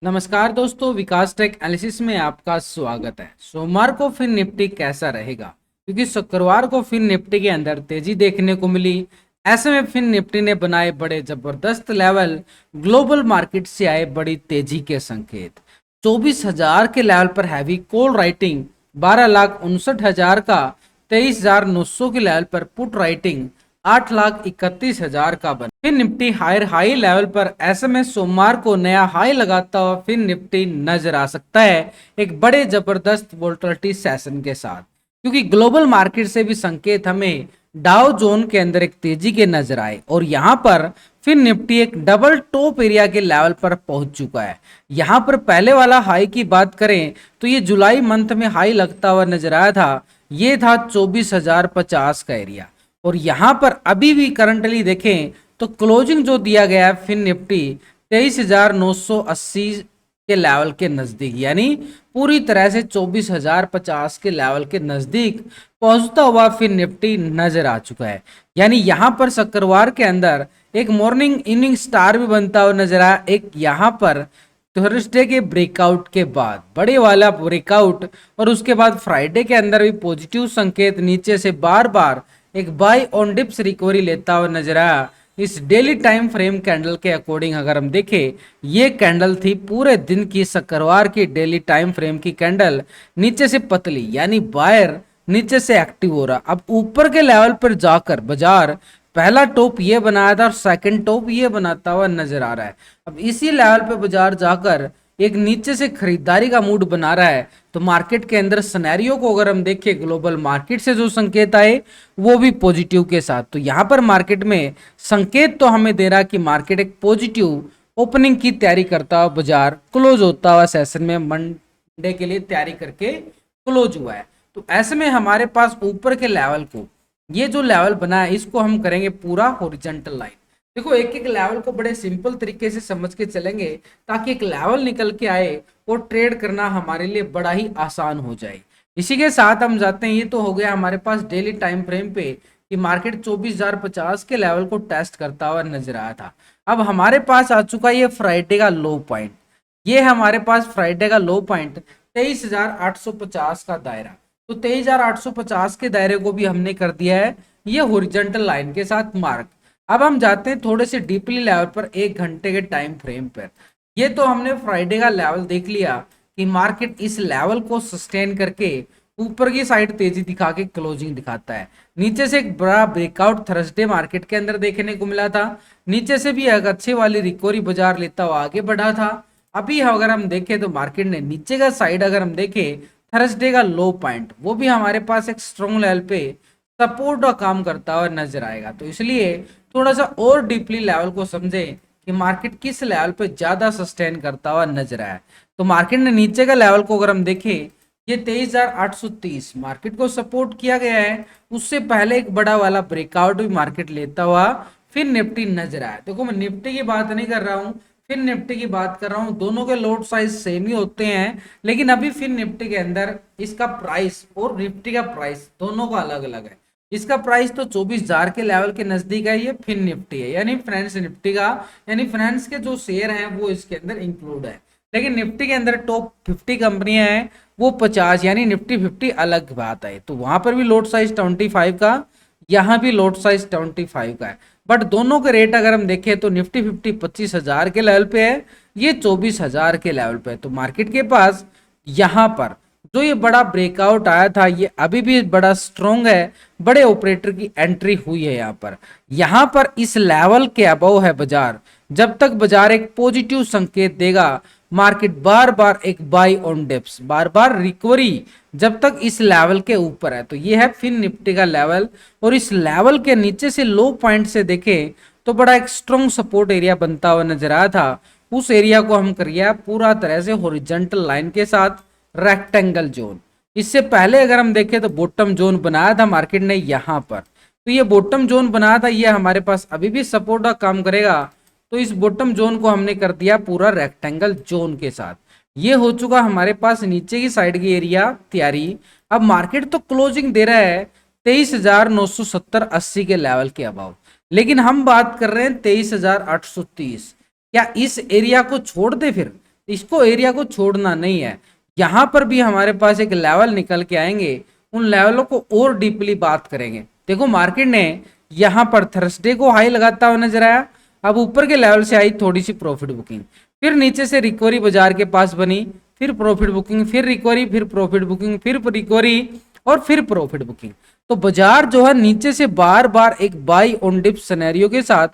नमस्कार दोस्तों, विकास take analysis में आपका स्वागत है। सोमवार को फिर निफ्टी कैसा रहेगा, क्योंकि शुक्रवार को फिर निफ्टी के अंदर तेजी देखने को मिली। ऐसे में फिर निफ्टी ने बनाए बड़े जबरदस्त लेवल, ग्लोबल मार्केट से आए बड़ी तेजी के संकेत। 24,000 के लेवल पर हैवी कॉल राइटिंग, 12,59,000 का, 23,900 के लेवल पर पुट राइटिंग, 8,31,000 का बना। फिर निफ्टी हायर हाई लेवल पर, ऐसे में सोमवार को नया हाई लगाता हुआ फिर निफ्टी नजर आ सकता है एक बड़े जबरदस्त वोलेटिलिटी सेशन के साथ, क्योंकि ग्लोबल मार्केट से भी संकेत हमें डाउ जोन के अंदर एक तेजी के नजर आए और यहां पर फिर निफ्टी एक डबल टॉप एरिया के लेवल पर पहुंच चुका है। यहां पर पहले वाला हाई की बात करें तो ये जुलाई मंथ में हाई लगता हुआ नजर आया था। ये था 24,050 का एरिया और यहां पर अभी भी करंटली देखें तो क्लोजिंग जो दिया गया है फिर निफ्टी 23,980 के लेवल के नजदीक, यानी पूरी तरह से 24,050 के लेवल के नजदीक पहुंचता हुआ फिर निफ्टी नजर आ चुका है। यानी यहां पर शुक्रवार के अंदर एक मॉर्निंग इवनिंग स्टार भी बनता हुआ नजर आया। एक यहां पर थर्सडे के ब्रेकआउट के बाद बड़े वाला ब्रेकआउट और उसके बाद फ्राइडे के अंदर भी पॉजिटिव संकेत नीचे से बार बार एक बाय ऑन डिप्स रिकवरी लेता हुआ नजर आया। इस डेली टाइम फ्रेम कैंडल के अकॉर्डिंग अगर हम देखें, ये कैंडल थी पूरे दिन की शुक्रवार की डेली टाइम फ्रेम की कैंडल, नीचे से पतली यानी बायर नीचे से एक्टिव हो रहा। अब ऊपर के लेवल पर जाकर बाजार पहला टॉप ये बनाया था और सेकंड टॉप ये बनाता हुआ नजर आ रहा है। अब इसी लेवल पे बाजार जाकर एक नीचे से खरीदारी का मूड बना रहा है। तो मार्केट के अंदर सिनेरियो को अगर हम देखें, ग्लोबल मार्केट से जो संकेत आए वो भी पॉजिटिव के साथ, तो यहाँ पर मार्केट में संकेत तो हमें दे रहा कि मार्केट एक पॉजिटिव ओपनिंग की तैयारी करता हुआ बाजार क्लोज होता हुआ सेशन में मंडे के लिए तैयारी करके क्लोज हुआ है। तो ऐसे में हमारे पास ऊपर के लेवल को, ये जो लेवल बना है इसको हम करेंगे पूरा हॉरिजॉन्टल लाइन। देखो, एक एक लेवल को बड़े सिंपल तरीके से समझ के चलेंगे ताकि एक लेवल निकल के आए और ट्रेड करना हमारे लिए बड़ा ही आसान हो जाए। इसी के साथ हम जाते हैं, ये तो हो गया हमारे पास डेली टाइम फ्रेम पे कि मार्केट 24,050 के लेवल को टेस्ट करता हुआ नजर आया था। अब हमारे पास आ चुका है ये फ्राइडे का लो पॉइंट। ये हमारे पास फ्राइडे का लो पॉइंट 23,850 का दायरा। तो 23,850 के दायरे को भी हमने कर दिया है ये हॉरिजॉन्टल लाइन के साथ मार्क। अब हम जाते हैं थोड़े से डीपली लेवल पर, 1 घंटे के टाइम फ्रेम पर। ये तो हमने फ्राइडे का लेवल देख लिया कि मार्केट इस लेवल को सस्टेन करके ऊपर की साइड तेजी दिखा के क्लोजिंग दिखाता है। नीचे से एक बड़ा ब्रेकआउट थर्सडे मार्केट के अंदर देखने को मिला था। नीचे से भी एक अच्छी वाली रिकवरी बाजार लेता हुआ आगे बढ़ा था। अभी अगर हम देखें तो मार्केट ने नीचे का साइड अगर हम देखें, थर्सडे का लो पॉइंट वो भी हमारे पास एक स्ट्रॉन्ग लेवल पे सपोर्ट का काम करता हुआ नजर आएगा। तो इसलिए थोड़ा सा और डीपली लेवल को समझें कि मार्केट किस लेवल पे ज्यादा सस्टेन करता हुआ नजर आया। तो मार्केट ने नीचे का लेवल को अगर हम देखें, ये 23,830 मार्केट को सपोर्ट किया गया है। उससे पहले एक बड़ा वाला ब्रेकआउट भी मार्केट लेता हुआ फिर निफ्टी नजर आया। देखो, मैं निफ्टी की बात नहीं कर रहा हूँ, फिर निफ्टी की बात कर रहा हूँ। दोनों के लोड साइज सेम ही होते हैं, लेकिन अभी फिर निफ्टी के अंदर इसका प्राइस और निफ्टी का प्राइस दोनों का अलग अलग है। इसका प्राइस तो 24,000 के लेवल के नजदीक है, ये फिर निफ्टी है यानी फाइनेंस निफ्टी का, यानी फाइनेंस के जो शेयर हैं वो इसके अंदर इंक्लूड है। लेकिन निफ्टी के अंदर टॉप 50 कंपनियां हैं, वो 50 यानी निफ्टी 50 अलग बात है। तो वहां पर भी लोड साइज 25 का, यहाँ भी लोड साइज 25 का है। बट दोनों के रेट अगर हम देखें तो निफ्टी 50 25,000 के लेवल पे है, ये 24,000 के लेवल पे है। तो मार्केट के पास यहाँ पर जो ये बड़ा ब्रेकआउट आया था ये अभी भी बड़ा स्ट्रॉन्ग है, बड़े ऑपरेटर की एंट्री हुई है यहाँ पर इस लेवल के अबव है बाजार। जब तक बाजार एक पॉजिटिव संकेत देगा, मार्केट बार बार एक बाय ऑन डिप्स, बार बार रिकवरी जब तक इस लेवल के ऊपर है। तो ये है फिर निफ्टी का लेवल, और इस लेवल के नीचे से लो पॉइंट से देखें तो बड़ा एक स्ट्रॉन्ग सपोर्ट एरिया बनता हुआ नजर आया था। उस एरिया को हम करिए पूरा तरह से हॉरिजॉन्टल लाइन के साथ रेक्टेंगल जोन। इससे पहले अगर हम देखें तो बॉटम जोन बनाया था मार्केट ने यहाँ पर, तो ये बॉटम जोन बनाया था, ये हमारे पास अभी भी सपोर्ट का काम करेगा। तो इस बॉटम जोन को हमने कर दिया पूरा रेक्टेंगल जोन के साथ। ये हो चुका हमारे पास नीचे की साइड की एरिया तैयारी। अब मार्केट तो क्लोजिंग दे रहा है 23,970-80 के लेवल के अभाव, लेकिन हम बात कर रहे हैं 23,830। क्या इस एरिया को छोड़ दे फिर इसको एरिया को छोड़ना नहीं है। यहाँ पर भी हमारे पास एक लेवल निकल के आएंगे, उन लेवलों को और डीपली बात करेंगे। देखो मार्केट ने यहाँ पर थर्सडे को हाई लगाता हुआ नजर आया, अब ऊपर के लेवल से आई थोड़ी सी प्रॉफिट बुकिंग, फिर नीचे से रिकवरी बाजार के पास बनी, फिर प्रॉफिट बुकिंग, फिर रिकवरी, फिर प्रॉफिट बुकिंग, फिर रिकवरी और फिर प्रॉफिट बुकिंग। तो बाजार जो है नीचे से बार बार एक बाई ऑन डिप सिनेरियो के साथ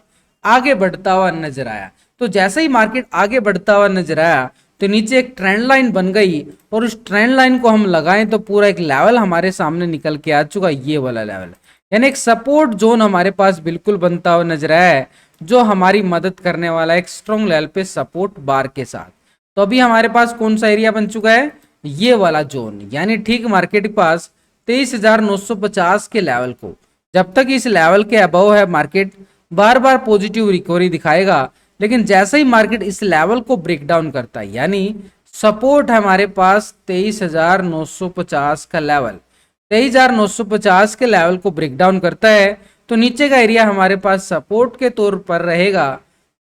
आगे बढ़ता हुआ नजर आया। तो जैसे ही मार्केट आगे बढ़ता हुआ नजर आया तो नीचे एक ट्रेंड लाइन बन गई, और उस ट्रेंड लाइन को हम लगाएं तो पूरा एक लेवल हमारे सामने निकल के आ चुका, ये वाला लेवल, यानी एक सपोर्ट जोन हमारे पास बिल्कुल बनता हुआ नजर आया है, जो हमारी मदद करने वाला एक स्ट्रॉन्ग लेवल पे सपोर्ट बार के साथ। तो अभी हमारे पास कौन सा एरिया बन चुका है, ये वाला जोन, यानी ठीक मार्केट के पास 23,950 के लेवल को, जब तक इस लेवल के अबव है मार्केट बार बार पॉजिटिव रिकवरी दिखाएगा। लेकिन जैसे ही मार्केट इस लेवल को ब्रेक डाउन करता है, यानी सपोर्ट हमारे पास 23,950 का लेवल, 23,950 के लेवल को ब्रेक डाउन करता है, तो नीचे का एरिया हमारे पास सपोर्ट के तौर पर रहेगा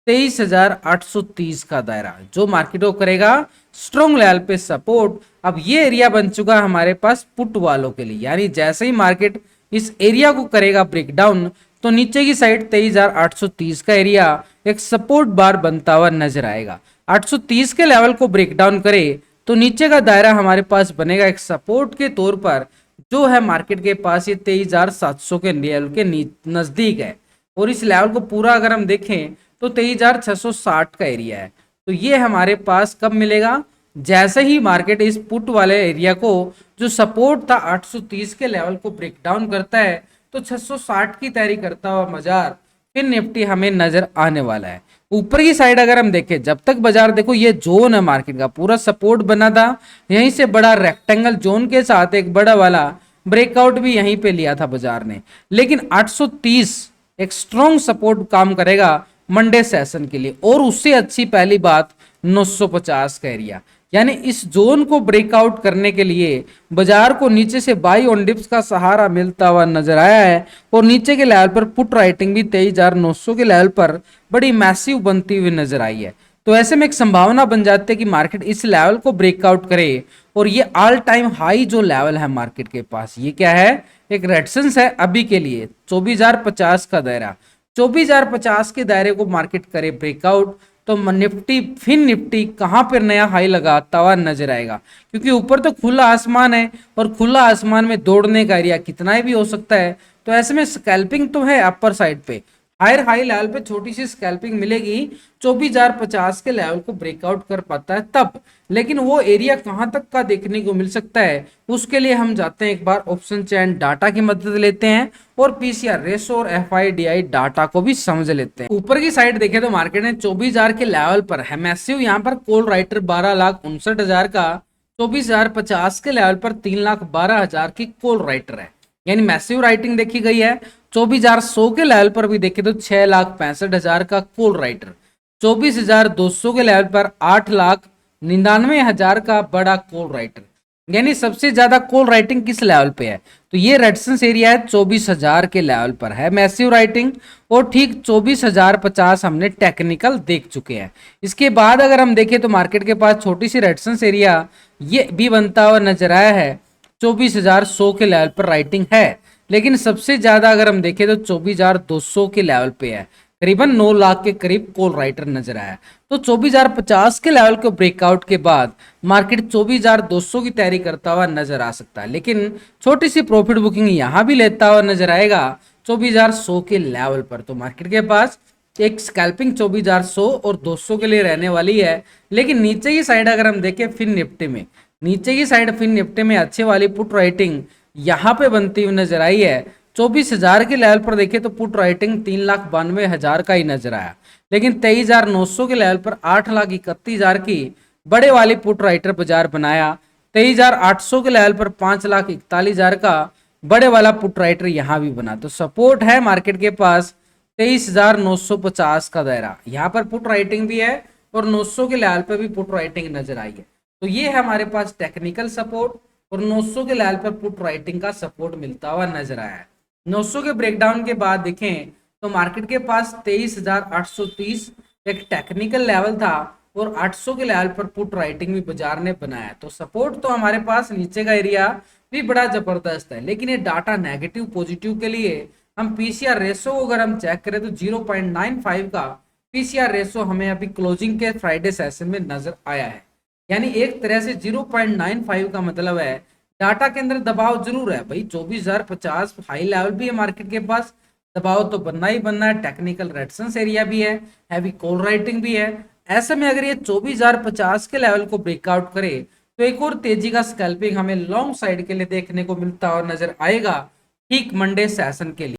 23,830 का दायरा, जो मार्केट को करेगा स्ट्रॉन्ग लेवल पे सपोर्ट। अब ये एरिया बन चुका हमारे पास पुट वालों के लिए, यानी जैसे ही मार्केट इस एरिया को करेगा ब्रेक डाउन, तो नीचे की साइड 23,830 का एरिया एक सपोर्ट बार बनता हुआ नजर आएगा। 830 के लेवल को ब्रेक डाउन करे तो नीचे का दायरा हमारे पास बनेगा एक सपोर्ट के तौर पर, जो है मार्केट के पास ये 23,700 के लेवल के नजदीक है। और इस लेवल को पूरा अगर हम देखें तो 23,660 का एरिया है। तो ये हमारे पास कब मिलेगा, जैसे ही मार्केट इस पुट वाले एरिया को, जो सपोर्ट था 830 के लेवल को ब्रेक डाउन करता है, तो 660 की तैयारी करता हुआ बाजार फिर निफ्टी हमें नजर आने वाला है। ऊपर की साइड अगर हम देखें, जब तक बाजार देखो ये जोन है मार्केट का पूरा सपोर्ट बना था, यहीं से बड़ा रेक्टेंगल जोन के साथ एक बड़ा वाला ब्रेकआउट भी यहीं पे लिया था बाजार ने। लेकिन 830 एक स्ट्रॉन्ग सपोर्ट काम करेगा मंडे सेशन के लिए, और उससे अच्छी पहली बात 950 का एरिया, यानी इस जोन को ब्रेकआउट करने के लिए बाजार को नीचे से बाई ऑन डिप्स का सहारा मिलता हुआ नजर आया है, और नीचे के लेवल पर पुट राइटिंग भी 23,900 के लेवल पर बड़ी मैसिव बनती हुई नजर आई है। तो ऐसे में एक संभावना बन जाती है कि मार्केट इस लेवल को ब्रेकआउट करे, और ये ऑल टाइम हाई जो लेवल है मार्केट के पास, ये क्या है, एक रेजिस्टेंस है अभी के लिए 24,050 का दायरा। 24,050 के दायरे को मार्केट करे ब्रेकआउट, तो निफ्टी फिर निफ्टी कहां पर नया हाई लगाता हुआ नजर आएगा, क्योंकि ऊपर तो खुला आसमान है, और खुला आसमान में दौड़ने का एरिया कितना भी हो सकता है। तो ऐसे में स्कैल्पिंग तो है अपर साइड पे, हायर हाई लेवल पे छोटी सी स्कैल्पिंग मिलेगी, 24,050 के लेवल को ब्रेकआउट कर पाता है तब। लेकिन वो एरिया कहां तक का देखने को मिल सकता है, उसके लिए हम जाते हैं एक बार ऑप्शन चैन डाटा की मदद लेते हैं, और पीसीआर रेशो और एफआईडीआई डाटा को भी समझ लेते हैं। ऊपर की साइड देखें तो मार्केट ने 24,000 के लेवल पर है मैसिव, यहाँ पर कॉल राइटर 12,59,000 का, 24,050 के लेवल पर 3,12,000 की कॉल राइटर है, यानी मैसिव राइटिंग देखी गई है। 24,100 के लेवल पर भी देखे तो 6,65,000 का कॉल राइटर, 24,200 के लेवल पर 8,99,000 का बड़ा कॉल राइटर, यानी सबसे ज्यादा कॉल राइटिंग किस लेवल पे है, तो ये रेजिस्टेंस एरिया है 24,000 के लेवल पर है मैसिव राइटिंग, और ठीक 24,050 हमने टेक्निकल देख चुके हैं। इसके बाद अगर हम देखें तो मार्केट के पास छोटी सी रेजिस्टेंस एरिया ये भी बनता हुआ नजर आया है, 24,100 के लेवल पर राइटिंग है। लेकिन सबसे ज्यादा अगर हम देखें तो 24,200 के लेवल पे है, करीबन 9 लाख के करीब कॉल राइटर नजर आया। तो 24,050 के लेवल को ब्रेकआउट के बाद मार्केट 24,200 की तैयारी करता हुआ नजर आ सकता है, लेकिन छोटी सी प्रॉफिट बुकिंग यहां भी लेता हुआ नजर आएगा 24,100 के लेवल पर। तो मार्केट के पास एक स्कैल्पिंग 24,100 और 200 के लिए रहने वाली है। लेकिन नीचे की साइड अगर हम देखें फिन निफ्टी में, नीचे की साइड फिन निफ्टी में अच्छे वाली पुट राइटिंग यहाँ पे बनती हुई नजर आई है। 24,000 के लेवल पर देखें तो पुट राइटिंग 3,92,000 का ही नजर आया, लेकिन 23,900 के लेवल पर 8,31,000 की बड़े वाली पुट राइटर बाजार बनाया। 23,800 के लेवल पर 5,41,000 का बड़े वाला पुट राइटर यहाँ भी बना। तो सपोर्ट है मार्केट के पास 23,950 का दायरा, यहाँ पर पुट राइटिंग भी है और 900 के लेवल पर भी पुट राइटिंग नजर आई है। तो ये है हमारे पास टेक्निकल सपोर्ट, और 900 के लेवल पर पुट राइटिंग का सपोर्ट मिलता हुआ नजर आया है। 900 के ब्रेकडाउन के बाद देखें तो मार्केट के पास 23,830 एक टेक्निकल लेवल था, और 800 के लेवल पर पुट राइटिंग भी बाजार ने बनाया। तो सपोर्ट तो हमारे पास नीचे का एरिया भी बड़ा जबरदस्त है, लेकिन ये डाटा नेगेटिव पॉजिटिव के लिए हम पीसीआर रेशो अगर हम चेक करें तो 0.95 का पीसीआर रेशो हमें अभी क्लोजिंग के फ्राइडे सेशन में नजर आया है। यानी एक तरह से 0.95 का मतलब है डाटा के अंदर दबाव जरूर है भाई, 24,050 हाई लेवल भी है मार्केट के पास, दबाव तो बनना ही बनना है, टेक्निकल रेजिस्टेंस एरिया भी है, हैवी कॉल राइटिंग भी है। ऐसे में अगर ये 24,050 के लेवल को ब्रेकआउट करे तो एक और तेजी का स्कैल्पिंग हमें लॉन्ग साइड के लिए देखने को मिलता और नजर आएगा ठीक मंडे सेशन के लिए।